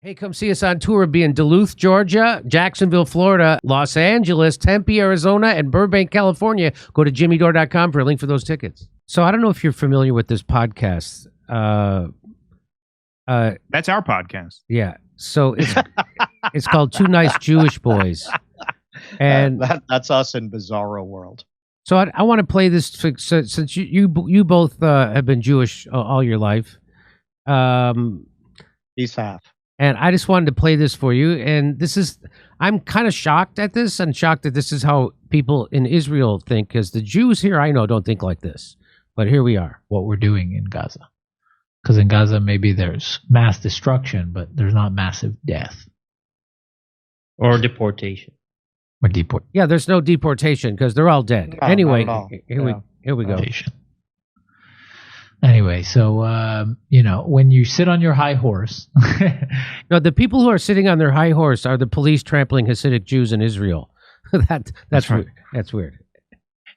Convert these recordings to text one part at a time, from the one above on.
Hey, come see us on tour. We'll be in Duluth, Georgia, Jacksonville, Florida, Los Angeles, Tempe, Arizona, and Burbank, California. Go to jimmydore.com for a link for those tickets. So I don't know if you're familiar with this podcast. That's our podcast. Yeah. So it's called Two Nice Jewish Boys. And that's us in Bizarro World. So I want to play this since you both have been Jewish all your life. He's half. And I just wanted to play this for you. And I'm kind of shocked at this and shocked that this is how people in Israel think, because the Jews here I know don't think like this. But here we are. What we're doing in Gaza. Because in Gaza, maybe there's mass destruction, but there's not massive death. Or deportation. Yeah, there's no deportation because they're all dead. No, anyway, not at all. here we go. Anyway, so, when you sit on your high horse. No, the people who are sitting on their high horse are the police trampling Hasidic Jews in Israel. That's right. Weird. That's weird.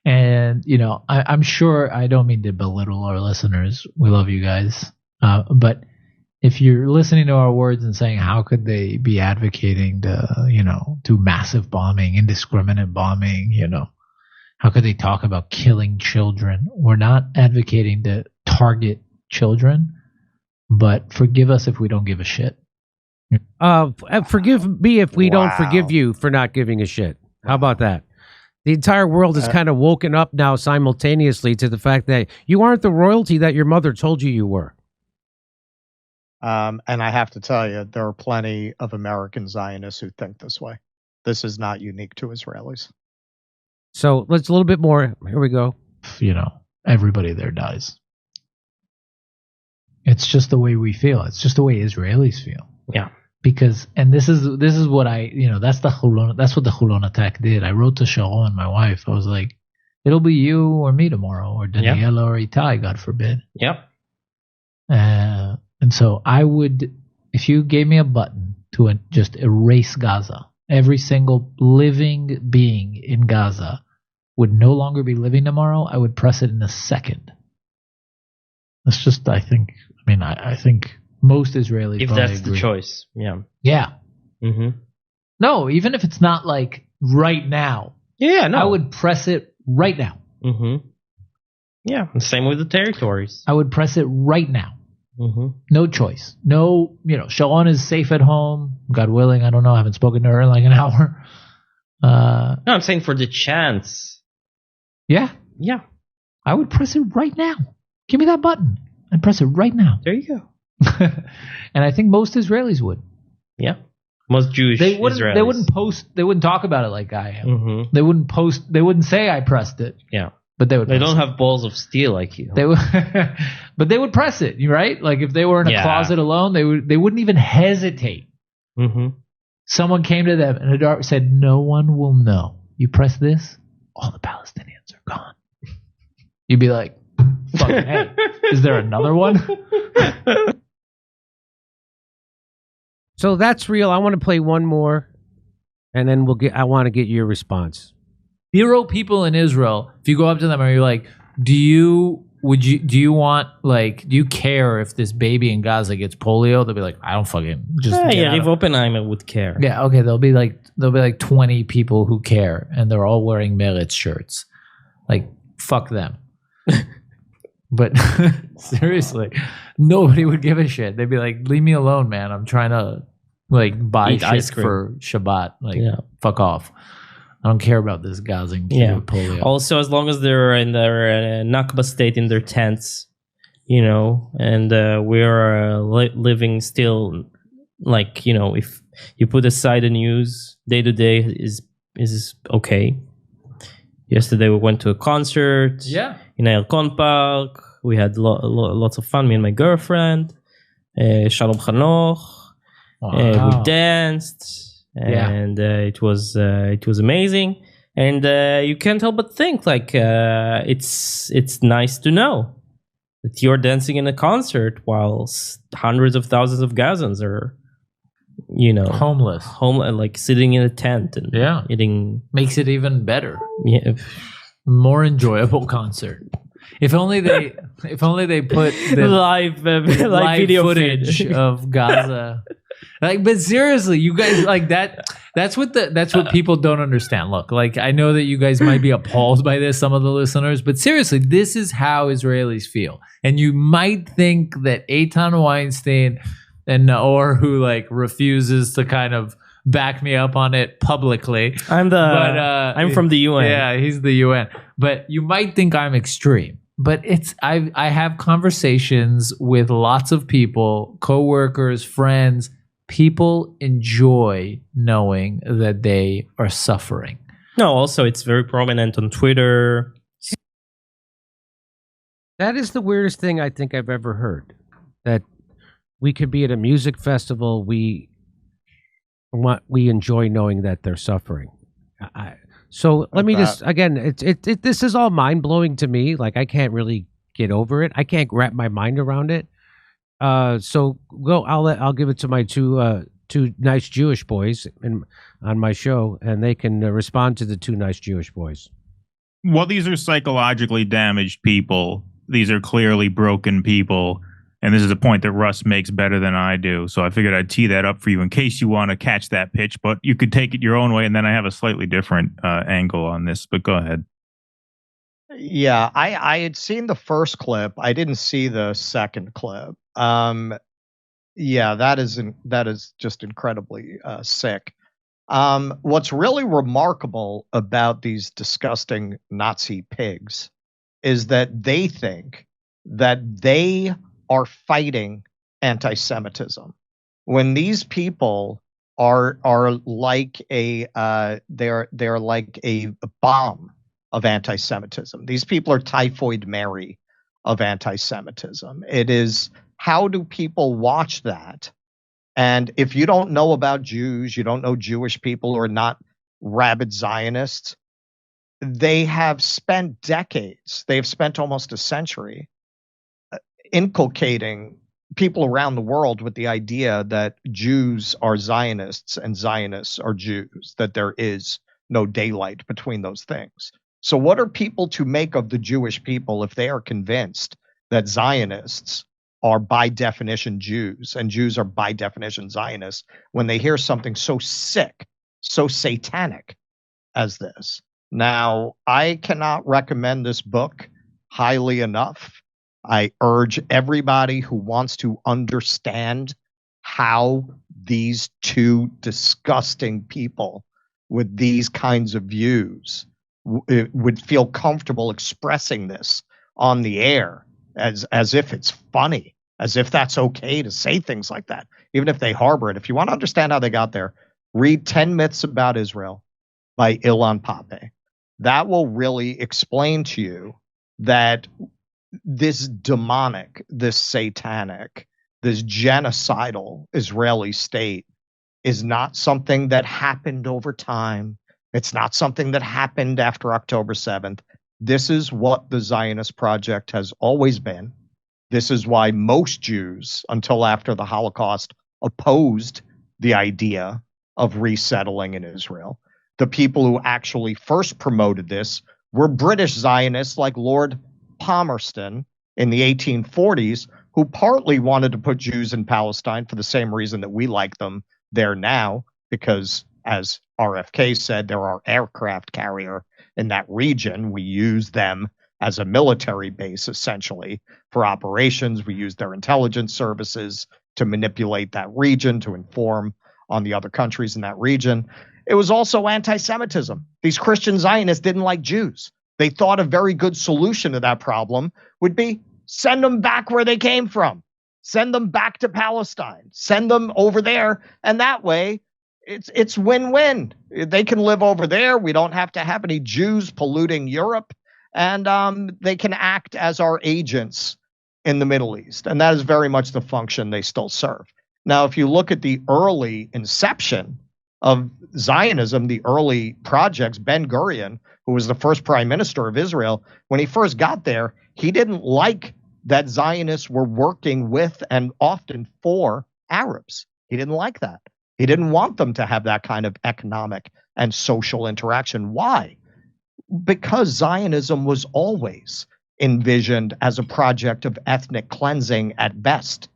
And, I'm sure, I don't mean to belittle our listeners. We love you guys. But if you're listening to our words and saying, how could they be advocating to massive bombing, indiscriminate bombing, how could they talk about killing children? We're not advocating to target children, but forgive us if we don't give a shit. Forgive me if we don't forgive you for not giving a shit. How about that? The entire world has kind of woken up now simultaneously to the fact that you aren't the royalty that your mother told you were. And I have to tell you, there are plenty of American Zionists who think this way. This is not unique to Israelis. So let's a little bit more. Here we go. Everybody there dies. It's just the way we feel. It's just the way Israelis feel. Yeah. Because, and this is what that's the Hulon, that's what the Hulon attack did. I wrote to Sharon, my wife. I was like, it'll be you or me tomorrow, or Daniela or Eytan, God forbid. Yep. And so I would, if you gave me a button to just erase Gaza, every single living being in Gaza would no longer be living tomorrow, I would press it in a second. That's just, I think most Israelis if that's agree. The choice. Yeah. Yeah. Mm-hmm. No, even if it's not like right now. Yeah, no. I would press it right now. Mm-hmm. Yeah, same with the territories. I would press it right now. Mm-hmm. No choice. No, Sharon is safe at home. God willing, I don't know. I haven't spoken to her in like an hour. No, I'm saying for the chance. Yeah. Yeah. I would press it right now. Give me that button. I'd press it right now. There you go. And I think most Israelis would. Yeah. Most Jewish Israelis. They wouldn't post. They wouldn't talk about it like I am. Mm-hmm. They wouldn't post. They wouldn't say I pressed it. Yeah. But they would. They don't have balls of steel like you. They would, but they would press it, right? Like if they were in a closet alone, they wouldn't even hesitate. Mm-hmm. Someone came to them and said, "No one will know. You press this, all the Palestinians are gone." You'd be like, "Fucking hey, is there another one?" So that's real. I want to play one more, and then I want to get your response. 0 people in Israel, if you go up to them and you're like, do you care if this baby in Gaza gets polio? They'll be like, I don't fucking just if Oppenheimer would care. Yeah, okay, there'll be like 20 people who care and they're all wearing Meretz shirts. Like, fuck them. But seriously, nobody would give a shit. They'd be like, leave me alone, man. I'm trying to buy Eat ice shit cream for Shabbat. Fuck off. I don't care about this Gazan kid with polio. Also, as long as they're in their Nakba state in their tents, and we're living still, if you put aside the news, day to day is okay. Yesterday we went to a concert. Yeah. In Eytan Park. We had lots of fun, me and my girlfriend. Shalom Chanoch. Wow. We danced. And it was amazing, and you can't help but think it's nice to know that you're dancing in a concert while hundreds of thousands of Gazans are, homeless, like sitting in a tent and eating. Makes it even better. Yeah, more enjoyable concert. If only they put the live live video footage of Gaza. Like, but seriously, you guys like that. That's what people don't understand. Look, like I know that you guys might be appalled by this, some of the listeners, but seriously, this is how Israelis feel. And you might think that Eytan Weinstein and Naor, who like refuses to kind of back me up on it publicly. I'm from the UN. Yeah, he's the UN. But you might think I'm extreme. But I have conversations with lots of people, coworkers, friends. People enjoy knowing that they are suffering. No, also it's very prominent on Twitter. That is the weirdest thing I think I've ever heard. That we could be at a music festival, we enjoy knowing that they're suffering. So let me just again, this is all mind blowing to me. Like I can't really get over it. I can't wrap my mind around it. So go. I'll give it to my two nice Jewish boys on my show, and they can respond to the two nice Jewish boys. Well, these are psychologically damaged people. These are clearly broken people. And this is a point that Russ makes better than I do. So I figured I'd tee that up for you in case you want to catch that pitch. But you could take it your own way. And then I have a slightly different angle on this. But go ahead. Yeah, I had seen the first clip. I didn't see the second clip. Yeah, that is just incredibly sick. What's really remarkable about these disgusting Nazi pigs is that they think that they are fighting anti-Semitism when these people are like they're like a bomb of anti-Semitism. These people are Typhoid Mary of anti-Semitism. It is, how do people watch that? And if you don't know about Jews, you don't know Jewish people who are not rabid Zionists, they have spent decades, they have spent almost a century inculcating people around the world with the idea that Jews are Zionists and Zionists are Jews, that there is no daylight between those things. So what are people to make of the Jewish people if they are convinced that Zionists are by definition Jews and Jews are by definition Zionists when they hear something so sick, so satanic as this? Now, I cannot recommend this book highly enough. I urge everybody who wants to understand how these two disgusting people with these kinds of views would feel comfortable expressing this on the air as if it's funny, as if that's okay to say things like that, even if they harbor it. If you want to understand how they got there, read 10 Myths About Israel by Ilan Pappé. That will really explain to you that this demonic, this satanic, this genocidal Israeli state is not something that happened over time. It's not something that happened after October 7th. This is what the Zionist project has always been. This is why most Jews, until after the Holocaust, opposed the idea of resettling in Israel. The people who actually first promoted this were British Zionists like Lord Palmerston in the 1840s, who partly wanted to put Jews in Palestine for the same reason that we like them there now, because as RFK said, there are aircraft carrier in that region. We use them as a military base, essentially, for operations. We use their intelligence services to manipulate that region, to inform on the other countries in that region. It was also anti-Semitism. These Christian Zionists didn't like Jews. They thought a very good solution to that problem would be send them back where they came from. Send them back to Palestine. Send them over there. And that way, it's win-win. They can live over there. We don't have to have any Jews polluting Europe. And they can act as our agents in the Middle East. And that is very much the function they still serve. Now, if you look at the early inception of Zionism, the early projects, Ben-Gurion, who was the first prime minister of Israel, when he first got there, he didn't like that Zionists were working with and often for Arabs. He didn't like that. He didn't want them to have that kind of economic and social interaction. Why? Because Zionism was always envisioned as a project of ethnic cleansing at best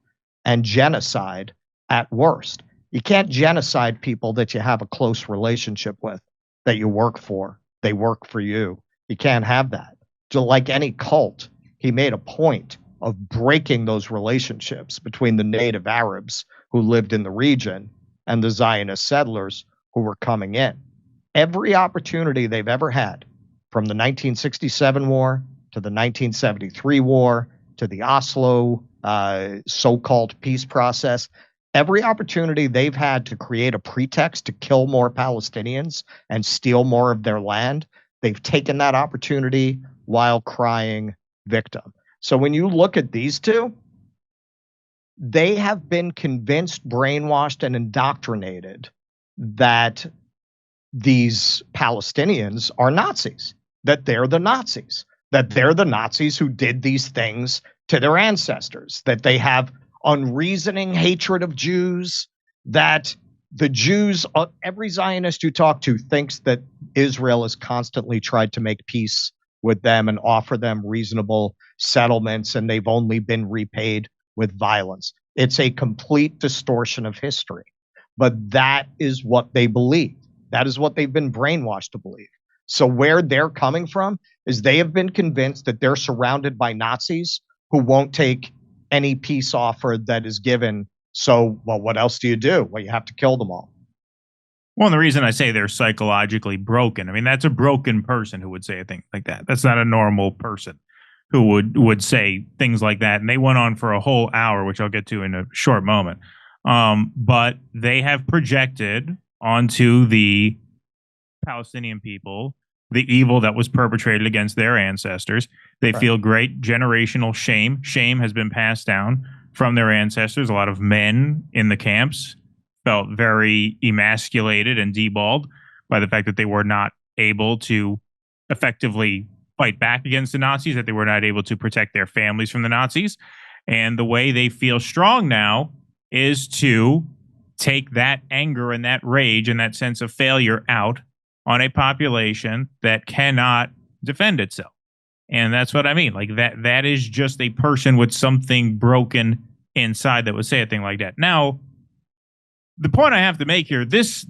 and genocide at worst. You can't genocide people that you have a close relationship with, that you work for. They work for you. You can't have that. Just like any cult, he made a point of breaking those relationships between the native Arabs who lived in the region and the Zionist settlers who were coming in. Every opportunity they've ever had, from the 1967 war to the 1973 war to the Oslo so-called peace process, every opportunity they've had to create a pretext to kill more Palestinians and steal more of their land, they've taken that opportunity while crying victim. So when you look at these two, they have been convinced, brainwashed, and indoctrinated that these Palestinians are Nazis, that they're the Nazis, that they're the Nazis who did these things to their ancestors, that they have unreasoning hatred of Jews, that the Jews, every Zionist you talk to thinks that Israel has constantly tried to make peace with them and offer them reasonable settlements, and they've only been repaid with violence. It's a complete distortion of history, but that is what they believe. That is what they've been brainwashed to believe. So where they're coming from is they have been convinced that they're surrounded by Nazis who won't take any peace offer that is given. So, well, what else do you do? Well, you have to kill them all. Well, and the reason I say they're psychologically broken, I mean, that's a broken person who would say a thing like that. That's not a normal person who would say things like that. And they went on for a whole hour, which I'll get to in a short moment. But they have projected onto the Palestinian people the evil that was perpetrated against their ancestors. They feel great generational shame. Shame has been passed down from their ancestors. A lot of men in the camps felt very emasculated and deballed by the fact that they were not able to effectively fight back against the Nazis, that they were not able to protect their families from the Nazis. And the way they feel strong now is to take that anger and that rage and that sense of failure out on a population that cannot defend itself. And that's what I mean. Like that is just a person with something broken inside that would say a thing like that. Now, the point I have to make here, this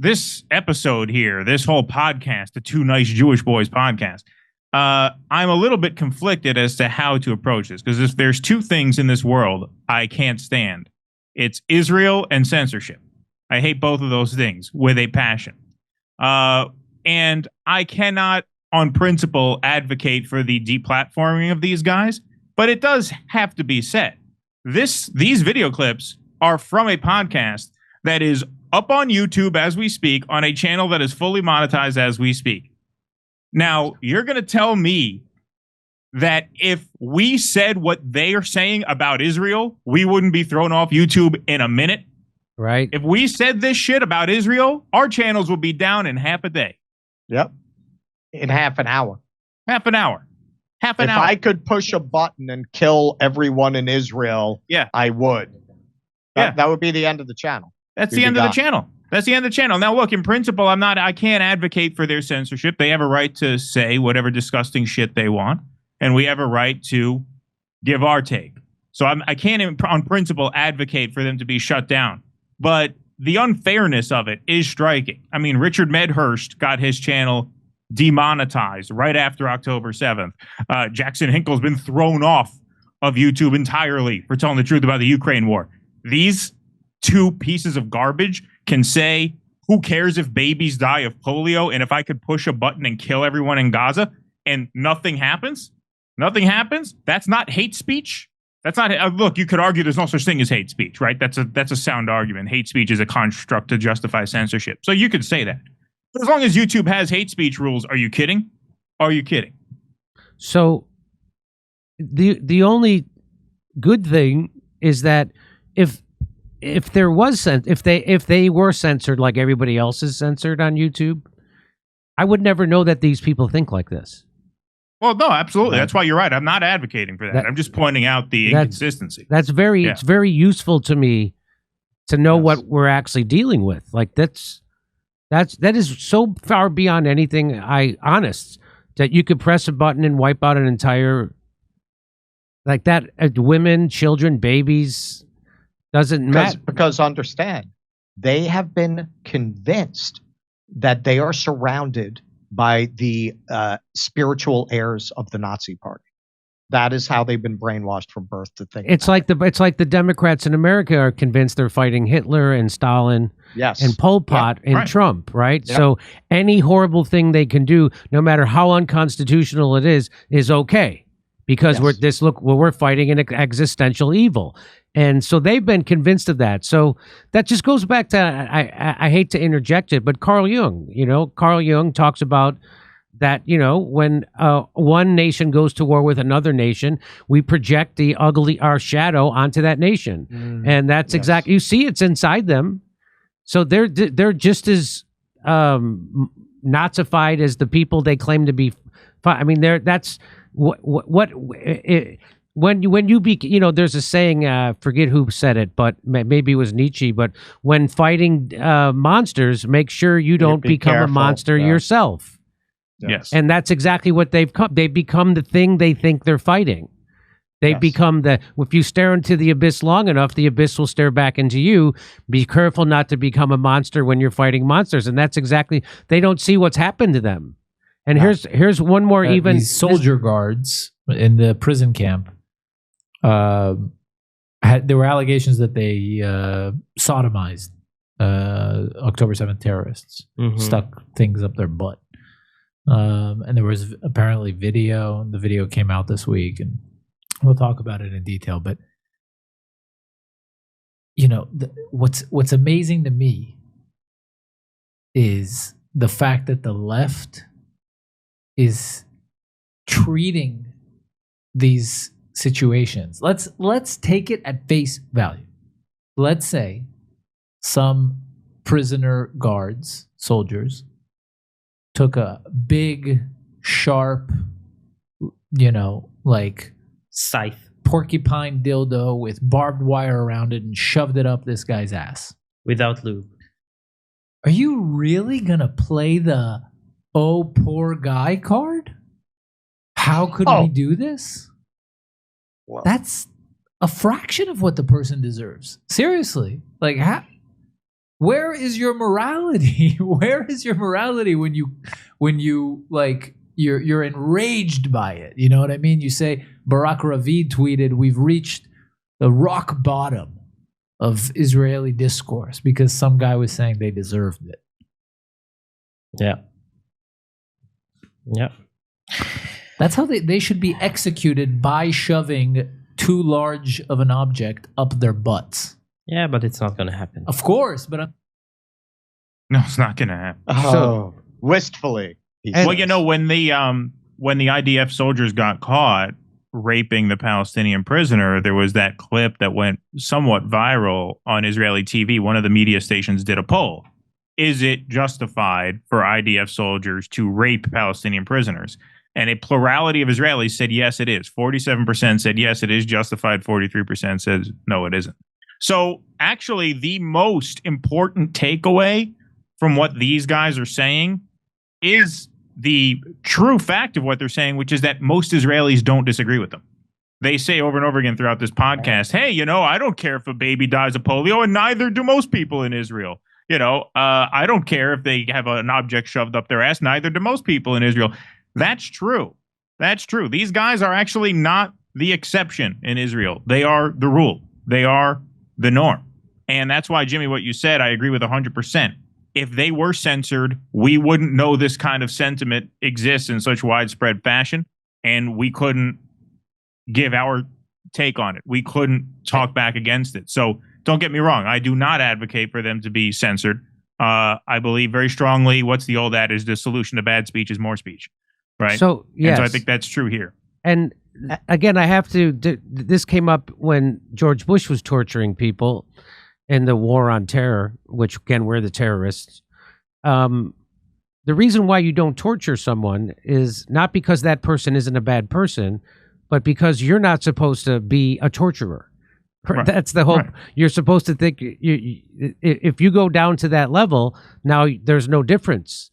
episode here, this whole podcast, the Two Nice Jewish Boys podcast, I'm a little bit conflicted as to how to approach this, because if there's two things in this world I can't stand, it's Israel and censorship. I hate both of those things with a passion. And I cannot, on principle, advocate for the deplatforming of these guys, but it does have to be said. These video clips are from a podcast that is up on YouTube as we speak, on a channel that is fully monetized as we speak. Now, you're going to tell me that if we said what they are saying about Israel, we wouldn't be thrown off YouTube in a minute? Right. If we said this shit about Israel, our channels would be down in half a day. Yep. In half an hour. Half an hour. Half an hour. If I could push a button and kill everyone in Israel, I would. That would be the end of the channel. That's the end of the channel. That's the end of the channel. Now, look, in principle, I can't advocate for their censorship. They have a right to say whatever disgusting shit they want, and we have a right to give our take. So I can't, on principle, advocate for them to be shut down. But the unfairness of it is striking. I mean, Richard Medhurst got his channel demonetized right after October 7th. Jackson Hinkle's been thrown off of YouTube entirely for telling the truth about the Ukraine war. These two pieces of garbage can say, who cares if babies die of polio? And if I could push a button and kill everyone in Gaza and nothing happens, that's not hate speech. That's not, look, you could argue there's no such thing as hate speech, right? That's a sound argument. Hate speech is a construct to justify censorship. So you could say that. But as long as YouTube has hate speech rules, are you kidding? Are you kidding? So the only good thing is that if they were censored like everybody else is censored on YouTube, I would never know that these people think like this. Well, no, absolutely. That's why you're right. I'm not advocating for that. I'm just pointing out the inconsistency. It's very useful to me to know what we're actually dealing with. Like that is so far beyond anything honest that you could press a button and wipe out an entire, like that, women, children, babies, doesn't matter. Because understand, They have been convinced that they are surrounded by the spiritual heirs of the Nazi Party. That is how they've been brainwashed from birth to think. It's like the Democrats in America are convinced they're fighting Hitler and Stalin yes, and Pol Pot and right. Trump, right? Yep. So any horrible thing they can do, no matter how unconstitutional it is okay, because Yes. we're fighting an existential evil, and so they've been convinced of that. So that just goes back to I hate to interject it, but Carl Jung talks about that, when one nation goes to war with another nation, we project our shadow onto that nation. And that's yes. exactly, you see it's inside them. So they're just as Nazified as the people they claim to be. I mean, that's when you be, there's a saying, forget who said it, but maybe it was Nietzsche, but when fighting monsters, make sure you don't be become a careful. monster Yeah. yourself. Yes. And that's exactly what they've come. They've become the thing they think they're fighting. They've Yes. become if you stare into the abyss long enough, the abyss will stare back into you. Be careful not to become a monster when you're fighting monsters. And that's exactly, they don't see what's happened to them. And No. here's one more even. These soldier guards in the prison camp, there were allegations that they sodomized October 7th terrorists, Mhm. stuck things up their butt. And there was apparently video. The video came out this week, and we'll talk about it in detail. But what's amazing to me is the fact that the left is treating these situations. Let's take it at face value. Let's say some prisoner guards, soldiers, took a big, sharp, like Scythe porcupine dildo with barbed wire around it and shoved it up this guy's ass. without lube. Are you really gonna play the "oh poor guy" card? How could we do this? Well, That's a fraction of what the person deserves. Seriously, like, where is your morality? Where is your morality when you like you're enraged by it? You know what I mean? You say Barack Ravid tweeted, "We've reached the rock bottom of Israeli discourse," because some guy was saying they deserved it. Yeah. Yeah. That's how they should be executed, by shoving too large of an object up their butts. Yeah, but it's not gonna happen. Of course, but No, it's not going to happen. oh, wistfully. he Well, says. when the IDF soldiers got caught raping the Palestinian prisoner, there was that clip that went somewhat viral on Israeli TV. One of the media stations did a poll. Is it justified for IDF soldiers to rape Palestinian prisoners? And a plurality of Israelis said yes, it is. 47% said yes, it is justified. 43% says no, it isn't. So actually, the most important takeaway from what these guys are saying is the true fact of what they're saying, which is that most Israelis don't disagree with them. They say over and over again throughout this podcast, hey, I don't care if a baby dies of polio, and neither do most people in Israel. I don't care if they have an object shoved up their ass, neither do most people in Israel. That's true. That's true. These guys are actually not the exception in Israel. They are the rule. They are the norm. And that's why, Jimmy, what you said, I agree with 100%. If they were censored, we wouldn't know this kind of sentiment exists in such widespread fashion, and we couldn't give our take on it. We couldn't talk back against it. So don't get me wrong. I do not advocate for them to be censored. I believe very strongly, what's the old adage? The solution to bad speech is more speech. Right. So, yes. And so I think that's true here. And again, I have to. This came up when George Bush was torturing people in the war on terror, which again, we're the terrorists. The reason why you don't torture someone is not because that person isn't a bad person, but because you're not supposed to be a torturer. Right. That's the hope. Right. You're supposed to think if you go down to that level, now there's no difference.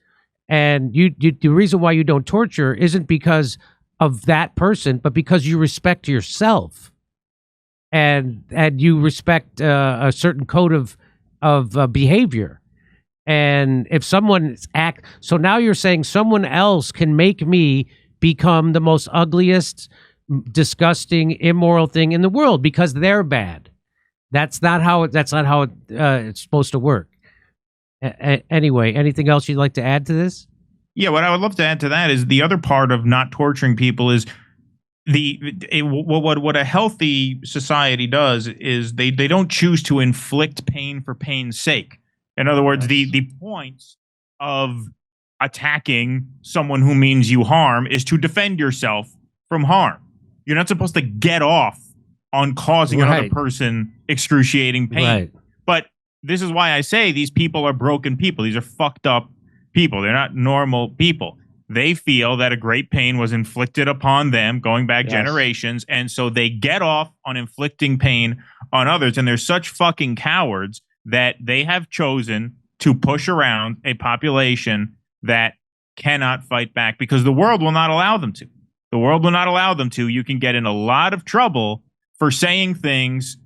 And the reason why you don't torture isn't because of that person, but because you respect yourself, and you respect a certain code of behavior. And if someone so now you're saying someone else can make me become the most ugliest, disgusting, immoral thing in the world because they're bad. That's not how it's supposed to work. Anyway, anything else you'd like to add to this? Yeah, what I would love to add to that is the other part of not torturing people is what a healthy society does is they don't choose to inflict pain for pain's sake. In other words, the point of attacking someone who means you harm is to defend yourself from harm. You're not supposed to get off on causing another person excruciating pain. Right. But this is why I say these people are broken people. These are fucked up people. They're not normal people. They feel that a great pain was inflicted upon them going back generations, and so they get off on inflicting pain on others. And they're such fucking cowards that they have chosen to push around a population that cannot fight back because the world will not allow them to. The world will not allow them to. You can get in a lot of trouble for saying things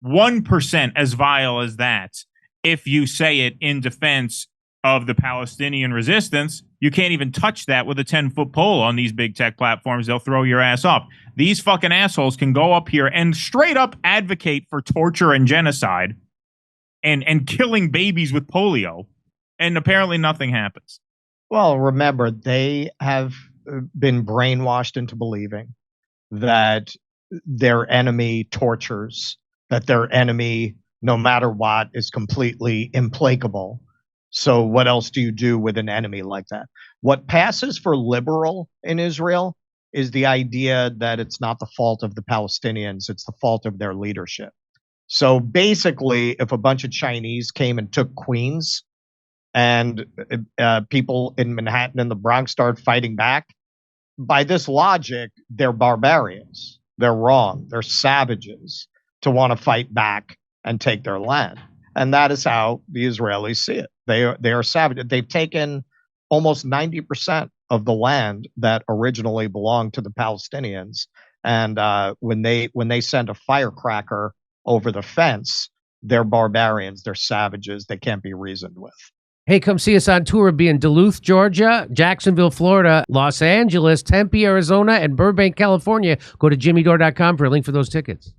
1% as vile as that. If you say it in defense of the Palestinian resistance, you can't even touch that with a 10-foot pole on these big tech platforms. They'll throw your ass off. These fucking assholes can go up here and straight up advocate for torture and genocide and killing babies with polio, and apparently nothing happens. Well, remember, they have been brainwashed into believing that their enemy tortures, that their enemy, no matter what, is completely implacable. So what else do you do with an enemy like that? What passes for liberal in Israel is the idea that it's not the fault of the Palestinians, it's the fault of their leadership. So basically, if a bunch of Chinese came and took Queens and people in Manhattan and the Bronx started fighting back, by this logic, they're barbarians. They're wrong. They're savages to want to fight back and take their land. And that is how the Israelis see it. They are savages. They've taken almost 90% of the land that originally belonged to the Palestinians. And when they send a firecracker over the fence, they're barbarians. They're savages. They can't be reasoned with. Hey, come see us on tour. We'll be in Duluth, Georgia, Jacksonville, Florida, Los Angeles, Tempe, Arizona, and Burbank, California. Go to jimmydore.com for a link for those tickets.